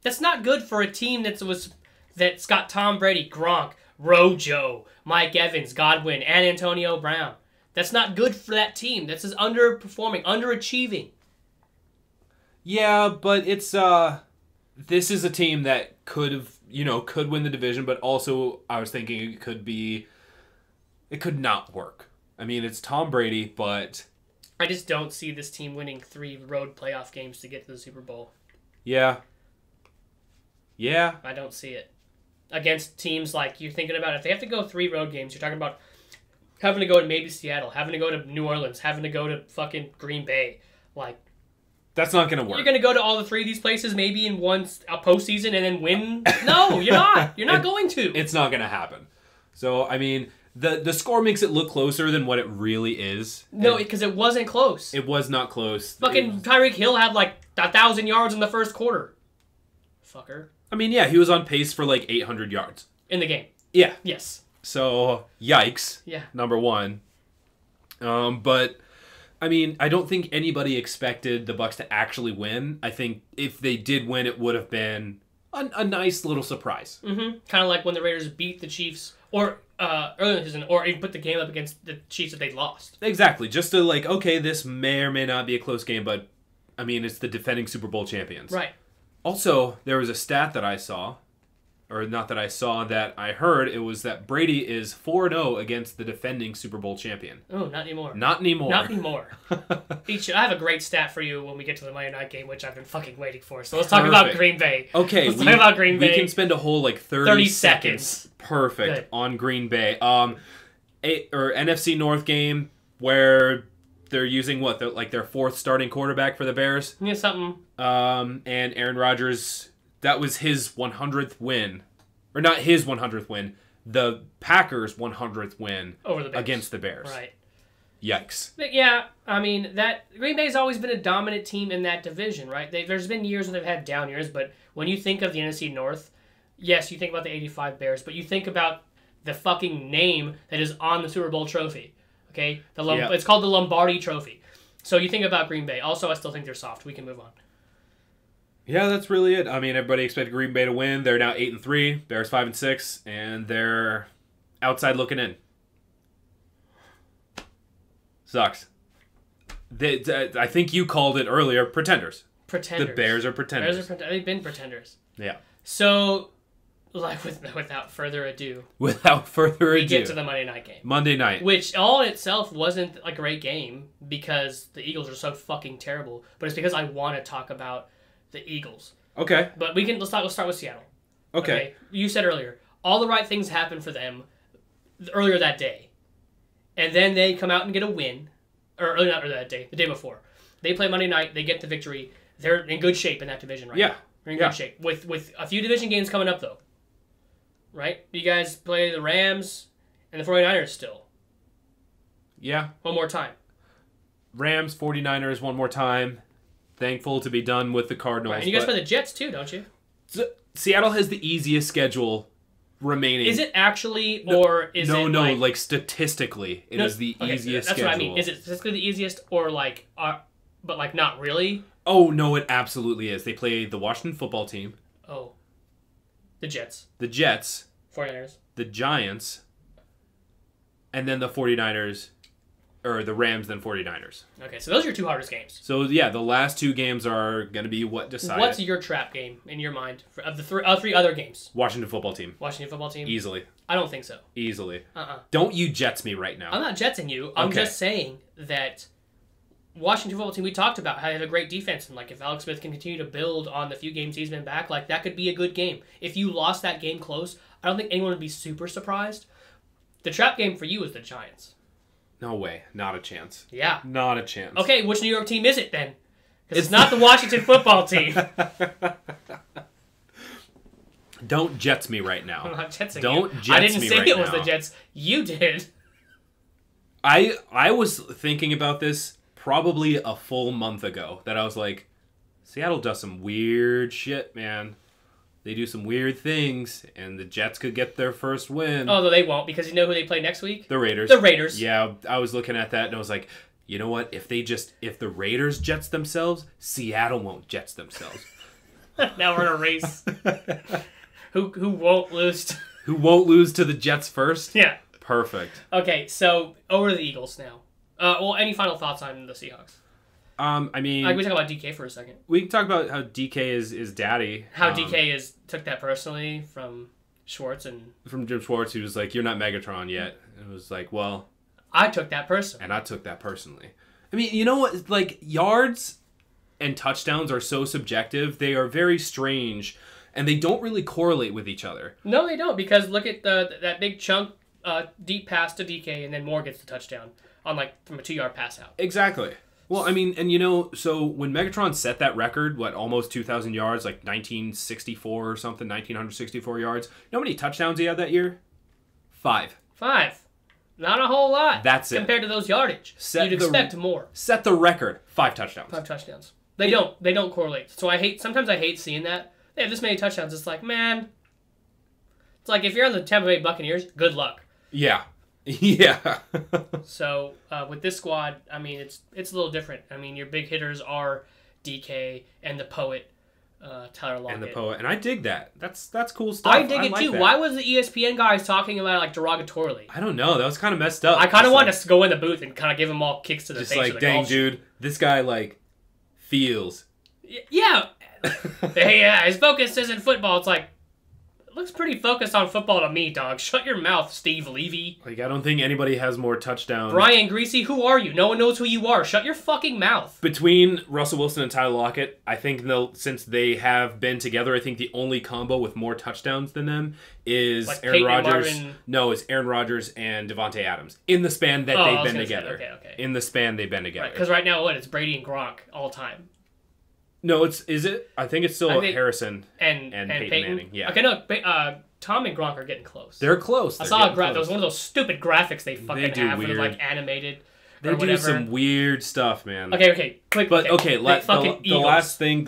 That's not good for a team that's got Tom Brady, Gronk, Rojo, Mike Evans, Godwin, and Antonio Brown. That's not good for that team. This is underperforming, underachieving. Yeah, but it's this is a team that could win the division, but also I was thinking it could not work. I mean, it's Tom Brady, but I just don't see this team winning 3 road playoff games to get to the Super Bowl. Yeah. Yeah. I don't see it. Against teams like, you're thinking about, if they have to go 3 road games, you're talking about having to go to maybe Seattle, having to go to New Orleans, having to go to fucking Green Bay. Like, That's not going to work. you're going to go to all the 3 of these places maybe in a postseason and then win? No, you're not. You're not going to. It's not going to happen. So, I mean, the score makes it look closer than what it really is. No, because it wasn't close. It was not close. Fucking Tyreek Hill had like 1,000 yards in the first quarter. Fucker. I mean, yeah, he was on pace for like 800 yards. In the game. Yeah. Yes. So, yikes. Yeah. Number one. But, I mean, I don't think anybody expected the Bucs to actually win. I think if they did win, it would have been a nice little surprise. Mm-hmm. Kind of like when the Raiders beat the Chiefs, or earlier in the season, or even put the game up against the Chiefs that they lost. Exactly. Just to like, okay, this may or may not be a close game, but, I mean, it's the defending Super Bowl champions. Right. Also, there was a stat that I saw, or not that I saw, that I heard. It was that Brady is 4-0 against the defending Super Bowl champion. Oh, not anymore. Not anymore. Not anymore. I have a great stat for you when we get to the Monday night game, which I've been fucking waiting for. So let's talk about Green Bay. Okay, let's talk about Green Bay. We can spend a whole like 30 seconds. Perfect. Good. On Green Bay. NFC North game where they're using their 4th starting quarterback for the Bears. Yeah, something. And Aaron Rodgers, that was his 100th win. Or not his 100th win, the Packers' 100th win Over the Bears. against the Bears. Right. Yikes. But yeah, I mean, that Green Bay's always been a dominant team in that division, right? There's been years where they've had down years, but when you think of the NFC North, yes, you think about the 85 Bears, but you think about the fucking name that is on the Super Bowl trophy. Okay? It's called the Lombardi Trophy. So you think about Green Bay. Also, I still think they're soft. We can move on. Yeah, that's really it. I mean, everybody expected Green Bay to win. They're now 8-3. Bears 5-6, and they're outside looking in. Sucks. I think you called it earlier. Pretenders. Pretenders. The Bears are pretenders. They've been pretenders. Yeah. So, like without further ado, we get to the Monday night game. Monday night. Which all in itself wasn't a great game because the Eagles are so fucking terrible. But it's because I want to talk about the Eagles. Okay. But let's start with Seattle. Okay. You said earlier, all the right things happened for them earlier that day. And then they come out and get a win. Or earlier, not earlier that day, the day before. They play Monday night, they get the victory. They're in good shape in that division right now. They're in good shape. With a few division games coming up, though. Right? You guys play the Rams and the 49ers still. Yeah. One more time. Rams, 49ers, one more time. Thankful to be done with the Cardinals. Right. And you guys play the Jets, too, don't you? Seattle has the easiest schedule remaining. Is it actually, or is it like statistically, it is the easiest schedule. That's what I mean. Is it statistically the easiest, or but like not really? Oh, no, it absolutely is. They play the Washington football team. Oh. The Jets. The Jets. 49ers. The Giants. And then the 49ers, or the Rams, then 49ers. Okay, so those are your 2 hardest games. So, yeah, the last 2 games are going to be what decide. What's your trap game in your mind of the 3 other games? Washington football team. Washington football team? Easily. I don't think so. Easily. Uh-uh. Don't you Jets me right now. I'm not Jetsing you. I'm just saying that Washington football team, we talked about how they have a great defense, and like if Alex Smith can continue to build on the few games he's been back, like that could be a good game. If you lost that game close, I don't think anyone would be super surprised. The trap game for you is the Giants. No way. Not a chance. Yeah. Not a chance. Okay, which New York team is it then? Because it's not the Washington football team. Don't Jets me right now. I'm not Jetsing Don't you. Jets I didn't me say right it was now. the Jets. You did. I was thinking about this probably a full month ago, that I was like, Seattle does some weird shit, man. They do some weird things, and the Jets could get their first win. Although they won't, because you know who they play next week? The Raiders. The Raiders. Yeah, I was looking at that, and I was like, you know what? If the Raiders Jets themselves, Seattle won't Jets themselves. Now we're in a race. Who won't lose? Who won't lose to the Jets first? Yeah. Perfect. Okay, so over to the Eagles now. Well, any final thoughts on the Seahawks? I mean, we talk about DK for a second. We can talk about how DK is daddy. How DK took that personally from Schwartz and from Jim Schwartz, who was like, "You're not Megatron yet." It was like, well, I took that personally, and I took that personally. I mean, you know what? Like yards and touchdowns are so subjective; they are very strange. and they don't really correlate with each other. No, they don't, because look at that big chunk deep pass to DK, and then Moore gets the touchdown on from a 2-yard pass out. Exactly. Well, I mean, and so when Megatron set that record, almost 2,000 yards, 1964 or something, 1,964 yards. You know how many touchdowns he had that year? 5. 5. Not a whole lot. That's it. Compared to those yardage. You'd expect more. Set the record. 5 touchdowns. 5 touchdowns. They don't correlate. So sometimes I hate seeing that. They have this many touchdowns. It's like, man. It's like if you're on the Tampa Bay Buccaneers, good luck. Yeah. Yeah. So with this squad, I mean, it's a little different. I mean, your big hitters are DK and the Poet, Tyler Lockett. And the Poet. And I dig that. That's cool stuff. I dig it too. That. Why was the ESPN guys talking about it derogatorily? I don't know. That was kind of messed up. I kind of want to go in the booth and kind of give them all kicks to the face. Just dang, dude, this guy, feels. Yeah. Yeah, his focus isn't football. It's like, looks pretty focused on football to me, dog. Shut your mouth, Steve Levy. I don't think anybody has more touchdowns. Brian Greasy, who are you? No one knows who you are. Shut your fucking mouth. Between Russell Wilson and Tyler Lockett, I think since they have been together, I think the only combo with more touchdowns than them is Aaron Rodgers. No, it's Aaron Rodgers and Devontae Adams. In the span that they've been together. Okay. In the span they've been together. Because right now, it's Brady and Gronk all time. No, is it? I think it's still Harrison and Peyton Manning. Yeah. Okay, no, Tom and Gronk are getting close. They're close. I saw that was one of those stupid graphics they fucking have where they're animated. They do some weird stuff, man. Okay, quick. But the last thing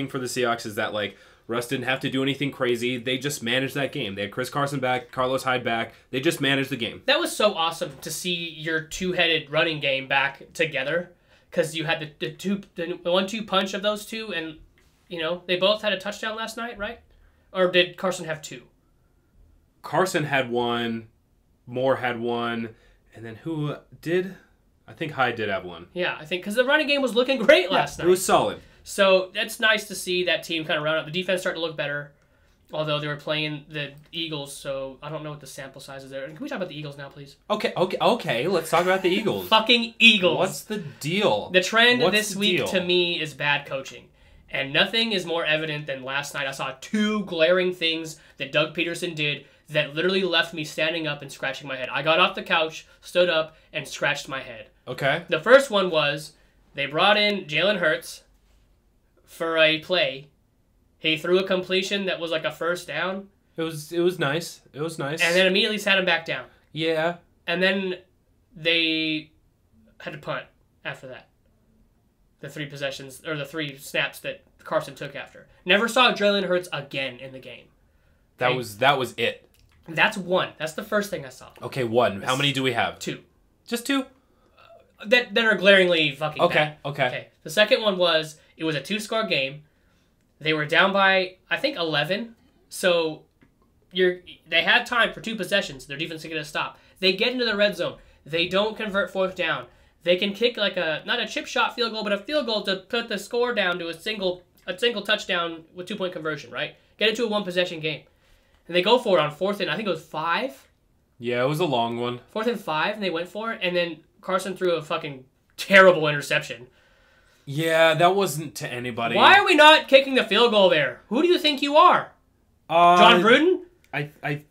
for the Seahawks is that Russ didn't have to do anything crazy. They just managed that game. They had Chris Carson back, Carlos Hyde back. They just managed the game. That was so awesome to see your two-headed running game back together. Because you had the 1-2 punch of those two, and they both had a touchdown last night, right? Or did Carson have 2? Carson had 1, Moore had 1, and then who did? I think Hyde did have 1. Yeah, I think because the running game was looking great last night. It was solid. So that's nice to see that team kind of round up. The defense started to look better, although they were playing the Eagles, so I don't know what the sample size is there. Can we talk about the Eagles now, please? Okay. Let's talk about the Eagles. Fucking Eagles. What's the deal? The trend this week to me is bad coaching. And nothing is more evident than last night. I saw 2 glaring things that Doug Peterson did that literally left me standing up and scratching my head. I got off the couch, stood up, and scratched my head. Okay. The first one was they brought in Jalen Hurts for a play. He threw a completion that was like a first down. It was nice. It was nice. And then immediately sat him back down. Yeah. And then they had to punt after that. The 3 possessions, or the 3 snaps that Carson took after. Never saw Jalen Hurts again in the game. That was it. That's 1. That's the first thing I saw. Okay, 1. How many do we have? 2. Just 2? That are glaringly fucking bad. Okay. The second one was, it was a 2-score game. They were down by, I think, 11. So they had time for 2 possessions. Their defense to get a stop. They get into the red zone. They don't convert 4th down. They can kick not a chip shot field goal, but a field goal to put the score down to a single touchdown with 2-point conversion, right? Get it to a 1-possession game. And they go for it on 4th and I think it was 5. Yeah, it was a long one. 4th and 5, and they went for it. And then Carson threw a fucking terrible interception. Yeah, that wasn't to anybody. Why are we not kicking the field goal there? Who do you think you are? John Gruden? I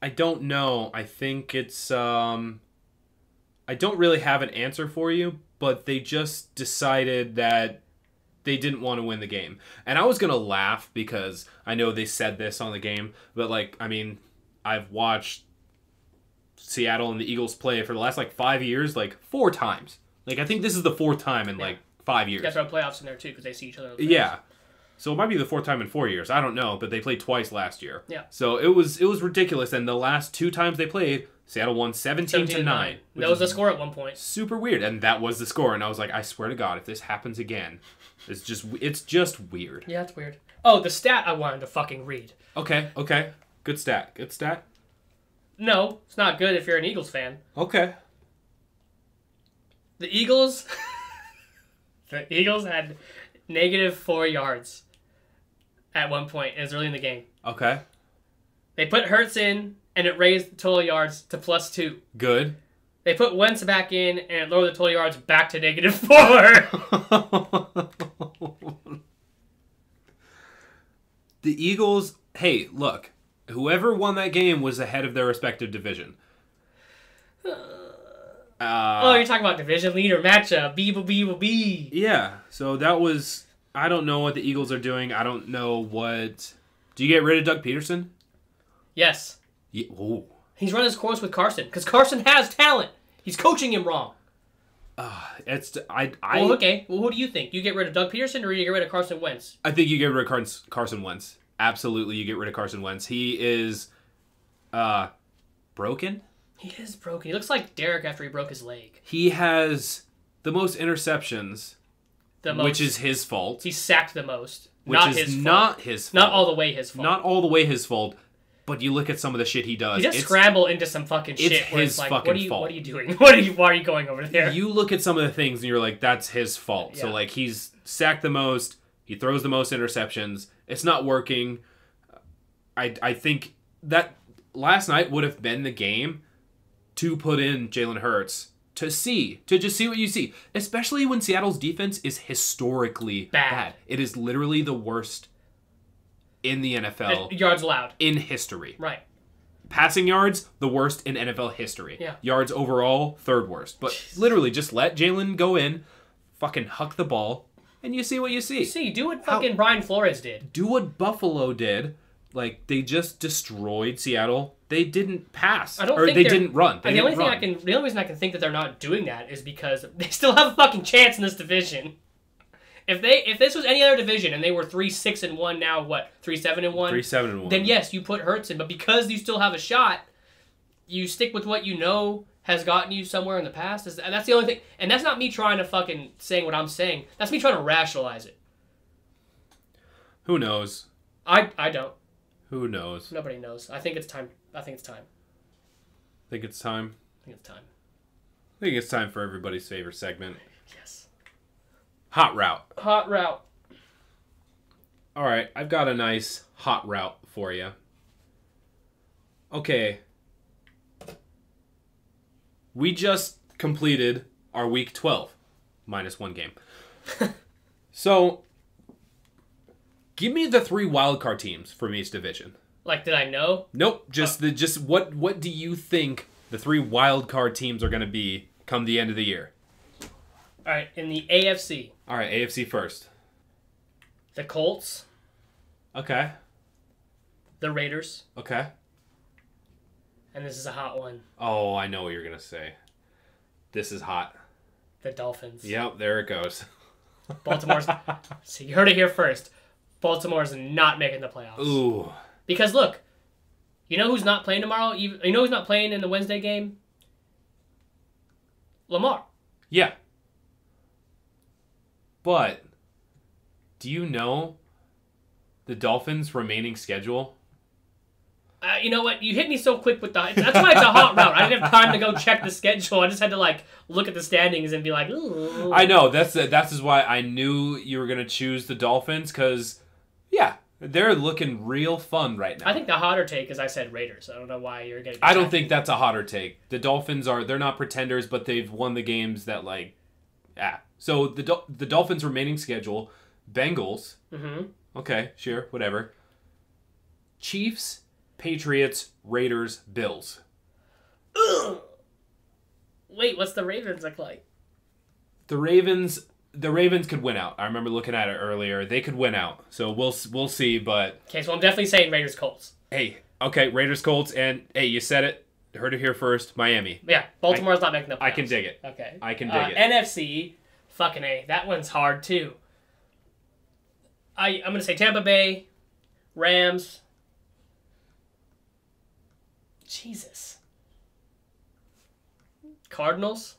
don't know. I think it's I don't really have an answer for you, but they just decided that they didn't want to win the game. And I was going to laugh because I know they said this on the game, but I've watched Seattle and the Eagles play for the last 5 years 4 times. I think this is the 4th time in 5 years. You got to throw playoffs in there too because they see each other. Yeah. So it might be the 4th time in 4 years. I don't know, but they played twice last year. Yeah. So it was ridiculous. And the last 2 times they played, Seattle won 17-9. That was the score at one point. Super weird, and that was the score. And I was like, I swear to God, if this happens again, it's just weird. Yeah, it's weird. Oh, the stat I wanted to fucking read. Okay. Good stat. No, it's not good if you're an Eagles fan. Okay. The Eagles had -4 yards at one point. It was early in the game. Okay. They put Hurts in, and it raised the total yards to +2. Good. They put Wentz back in, and it lowered the total yards back to -4. The Eagles hey, look, whoever won that game was ahead of their respective division. Oh, you're talking about division leader matchup. B. Yeah, so that was... I don't know what the Eagles are doing. I don't know what... Do you get rid of Doug Peterson? Yes. Yeah. Ooh. He's run his course with Carson, because Carson has talent. He's coaching him wrong. Well, okay. Well, who do you think? You get rid of Doug Peterson, or you get rid of Carson Wentz? I think you get rid of Carson Wentz. Absolutely, you get rid of Carson Wentz. He is broken. He is broken. He looks like Derek after he broke his leg. He has the most interceptions, which is his fault. He's sacked the most. Which not is his not fault. his fault. Not all the way his fault. Not all the way his fault. But you look at some of the shit he does. He just scramble into some fucking shit. It's his like, fucking fault. What are you doing? Why are you going over there? You look at some of the things and you're like, that's his fault. Yeah. So like he's sacked the most. He throws the most interceptions. It's not working. I think that last night would have been the game to put in Jalen Hurts to just see what you see. Especially when Seattle's defense is historically bad. It is literally the worst in the NFL. Yards allowed. In history. Right. Passing yards, the worst in NFL history. Yeah. Yards overall, third worst. But literally, just let Jalen go in, fucking huck the ball, and you see what you see. Do what fucking Brian Flores did. Do what Buffalo did. Like, they just destroyed Seattle. They didn't pass. They didn't run. The only reason I can think that they're not doing that is because they still have a fucking chance in this division. If this was any other division and they were 3-6-1 now, what, 3-7-1? 3-7-1. Then yes, you put Hurts in, but because you still have a shot, you stick with what you know has gotten you somewhere in the past. And that's the only thing. And that's not me trying to fucking saying what I'm saying. That's me trying to rationalize it. Who knows? I don't. Who knows? Nobody knows. I think it's time. Think it's time? I think it's time. I think it's time for everybody's favorite segment. Yes. Hot route. Hot route. All right, I've got a nice hot route for you. Okay. We just completed our week 12, minus one game. So, give me the 3 wildcard teams from each division. Like, did I know? Nope. Just what do you think the 3 wildcard teams are going to be come the end of the year? All right, in the AFC. All right, AFC first. The Colts. Okay. The Raiders. Okay. And this is a hot one. Oh, I know what you're going to say. This is hot. The Dolphins. Yep, there it goes. Baltimore's... So you heard it here first. Baltimore's not making the playoffs. Ooh. Because look, you know who's not playing tomorrow? You know who's not playing in the Wednesday game? Lamar. Yeah. But, do you know the Dolphins' remaining schedule? You know what? You hit me so quick with that. That's why it's a hot route. I didn't have time to go check the schedule. I just had to look at the standings and be like, ooh. I know. That's why I knew you were going to choose the Dolphins because, yeah, they're looking real fun right now. I think the hotter take is I said Raiders. I don't know why you're getting. I don't think that's a hotter take. The Dolphins they're not pretenders, but they've won the games that So the Dolphins' remaining schedule: Bengals. Mm-hmm. Okay, sure, whatever. Chiefs, Patriots, Raiders, Bills. Ugh. Wait, what's the Ravens look like? The Ravens could win out. I remember looking at it earlier. They could win out. So we'll see, but... Okay, so I'm definitely saying Raiders Colts. Hey, okay, Raiders Colts, and hey, you said it. Heard it here first. Miami. Yeah, Baltimore's not making the playoffs. I can dig it. Okay. I can dig it. NFC, fucking A. That one's hard, too. I'm going to say Tampa Bay, Rams. Jesus. Cardinals?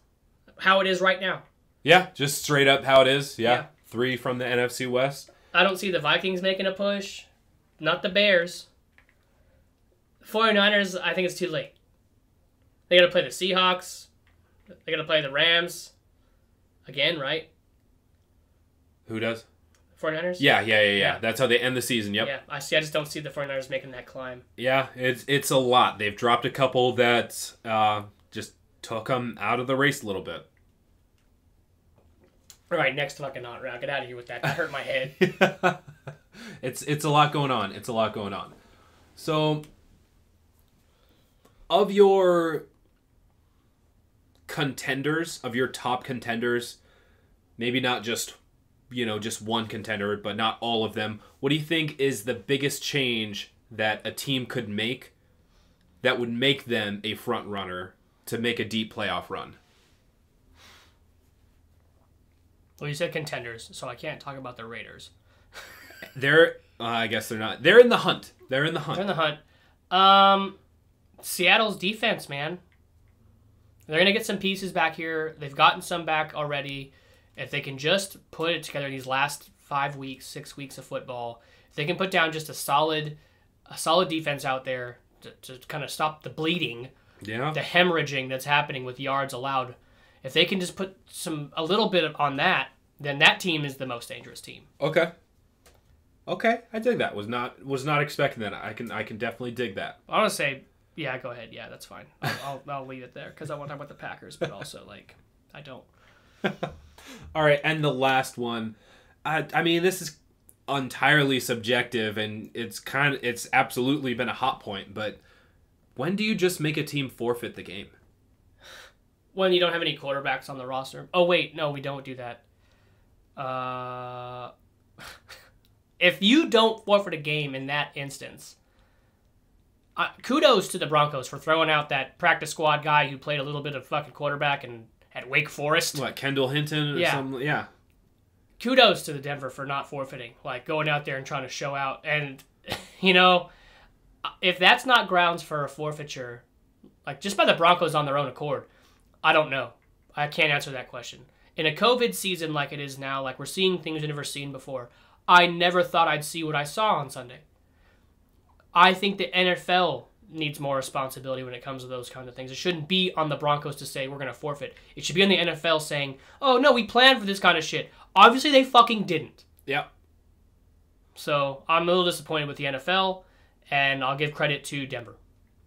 How it is right now. Yeah, just straight up how it is. Yeah. 3 from the NFC West. I don't see the Vikings making a push. Not the Bears. 49ers, I think it's too late. They got to play the Seahawks. They got to play the Rams. Again, right? Who does? 49ers? Yeah. That's how they end the season. Yep. Yeah, I just don't see the 49ers making that climb. Yeah, it's a lot. They've dropped a couple that just took them out of the race a little bit. All right, next fucking hot route. Get out of here with that. That hurt my head. It's a lot going on. So, of your contenders, of your top contenders, maybe not just, just one contender, but not all of them, what do you think is the biggest change that a team could make that would make them a front runner to make a deep playoff run? Well, you said contenders, so I can't talk about the Raiders. I guess they're not. They're in the hunt. They're in the hunt. Seattle's defense, man. They're going to get some pieces back here. They've gotten some back already. If they can just put it together these last 5 weeks, 6 weeks of football, if they can put down just a solid defense out there to kind of stop the bleeding, the hemorrhaging that's happening with yards allowed, if they can just put a little bit on that, then that team is the most dangerous team. Okay, I dig that. Was not expecting that. I can definitely dig that. I want to say, yeah, go ahead. Yeah, that's fine. I'll leave it there because I want to talk about the Packers, but also I don't. All right, and the last one. I mean, this is entirely subjective, and it's absolutely been a hot point. But when do you just make a team forfeit the game? When you don't have any quarterbacks on the roster. Oh wait, no, we don't do that. If you don't forfeit a game in that instance, kudos to the Broncos for throwing out that practice squad guy who played a little bit of fucking quarterback at Wake Forest. What, Kendall Hinton? Yeah. Something? Yeah. Kudos to the Denver for not forfeiting, going out there and trying to show out. And, if that's not grounds for a forfeiture, just by the Broncos on their own accord, I don't know. I can't answer that question. In a COVID season like it is now, we're seeing things we've never seen before, I never thought I'd see what I saw on Sunday. I think the NFL needs more responsibility when it comes to those kind of things. It shouldn't be on the Broncos to say we're going to forfeit. It should be on the NFL saying, oh, no, we planned for this kind of shit. Obviously, they fucking didn't. Yeah. So I'm a little disappointed with the NFL, and I'll give credit to Denver.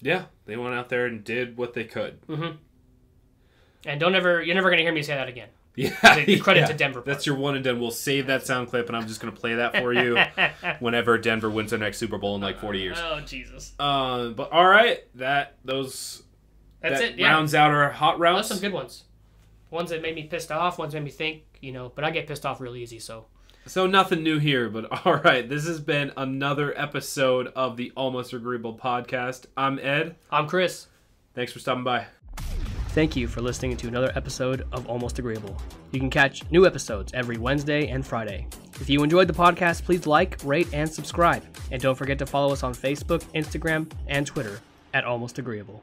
Yeah, they went out there and did what they could. Mm-hmm. And you're never going to hear me say that again. Yeah, credit to Denver. That's your one and done. We'll save that sound clip, and I'm just going to play that for you whenever Denver wins their next Super Bowl in 40 years. Oh, Jesus. But all right, that rounds out our hot rounds. Those some good ones. Ones that made me pissed off, ones that made me think, but I get pissed off real easy, so. So nothing new here, but all right, this has been another episode of the Almost Agreeable podcast. I'm Ed. I'm Chris. Thanks for stopping by. Thank you for listening to another episode of Almost Agreeable. You can catch new episodes every Wednesday and Friday. If you enjoyed the podcast, please like, rate, and subscribe. And don't forget to follow us on Facebook, Instagram, and Twitter at Almost Agreeable.